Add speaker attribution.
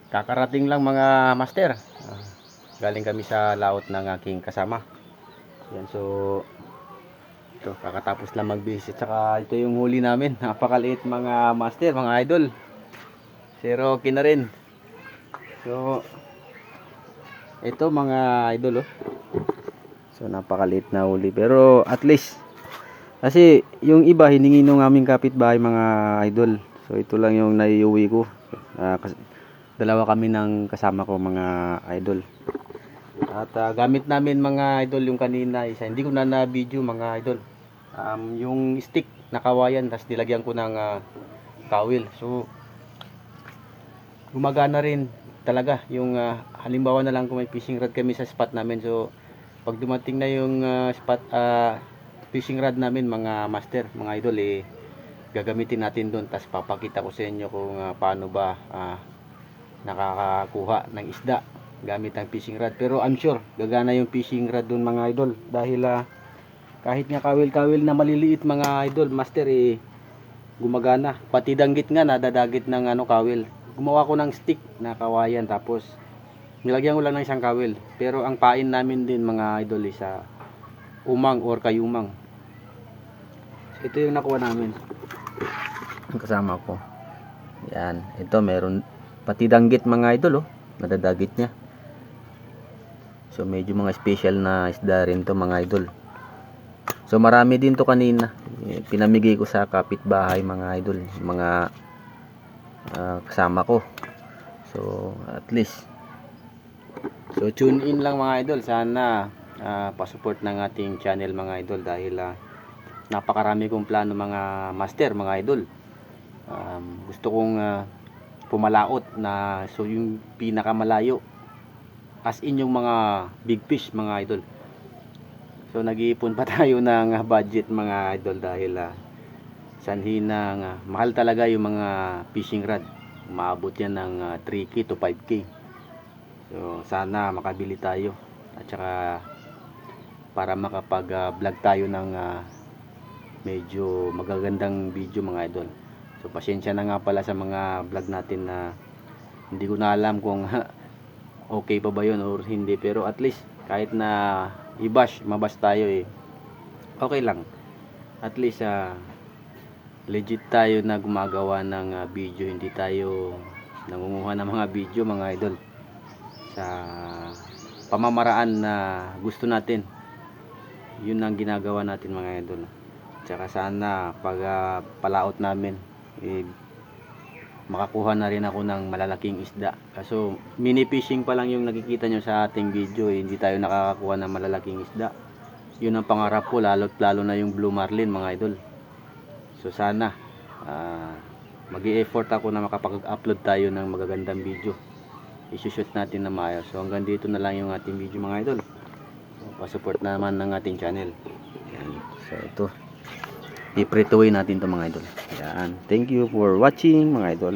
Speaker 1: Kakarating lang mga master. Galing kami sa laot ng aking kasama. Yan, so ito, kakatapos lang mag-visit. Saka ito yung huli namin. Napakaliit mga master, mga idol. Pero okay na rin. So ito mga idol, oh. So napakaliit na huli. Pero at least, kasi yung iba hiningi nung aming kapitbahay mga idol. So ito lang yung naiuwi ko. Dalawa kami ng kasama ko mga idol. At gamit namin mga idol yung kanina isa. Hindi ko na video mga idol. Yung stick na kawayan, tapos nilagyan ko ng kawil. So gumagana rin talaga yung halimbawa na lang kung may fishing rod kami sa spot namin. So pag dumating na yung fishing rod namin mga master, mga idol, gagamitin natin doon. Tapos papakita ko sa inyo kung paano ba nakakakuha ng isda gamit ang fishing rod. Pero I'm sure gagana yung fishing rod doon mga idol, dahil kahit nga kawil-kawil na maliliit mga idol master, gumagana. Pati danggit nga nadadagit ng kawil. Gumawa ko ng stick na kawayan, tapos nilagyan ko lang ng isang kawil. Pero ang pain namin din mga idol sa umang or kayumang. So, ito yung nakuha namin ang kasama ko. Yan, ito meron pati danggit mga idol, oh, nadadagit niya. So medyo mga special na isda rin to mga idol. So marami din to kanina. Pinamigay ko sa kapitbahay mga idol, mga kasama ko. So at least, so tune in lang mga idol. Sana pa-support ng ating channel mga idol, dahil napakarami kong plano mga master, mga idol. Gusto kong pumalaot na, so yung pinakamalayo, as in yung mga big fish mga idol. So nag-iipon pa tayo ng budget mga idol, dahil sanhi ng mahal talaga yung mga fishing rod. Umaabot yan ng 3K to 5K. So sana makabili tayo, at saka para makapag vlog tayo ng medyo magagandang video mga idol. So pasensya na nga pala sa mga vlog natin na hindi ko na alam kung okay pa ba yun or hindi. Pero at least kahit na mabash tayo, okay lang. At least legit tayo na gumagawa ng video. Hindi tayo nangunguha ng mga video mga idol sa pamamaraan na gusto natin. Yun ang ginagawa natin mga idol. Tsaka sana pag palaot namin, makakuha na rin ako ng malalaking isda. Kaso mini fishing pa lang yung nakikita nyo sa ating video, hindi tayo nakakakuha ng malalaking isda. Yun ang pangarap ko, lalo na yung blue marlin mga idol. So sana mag-i-effort ako na makapag-upload tayo ng magagandang video. I-shoot natin na maayos. So hanggang dito na lang yung ating video mga idol. So, pa-support naman ng ating channel. Yan. So ito, i-prituin natin to mga idol. Yan. Thank you for watching mga idol.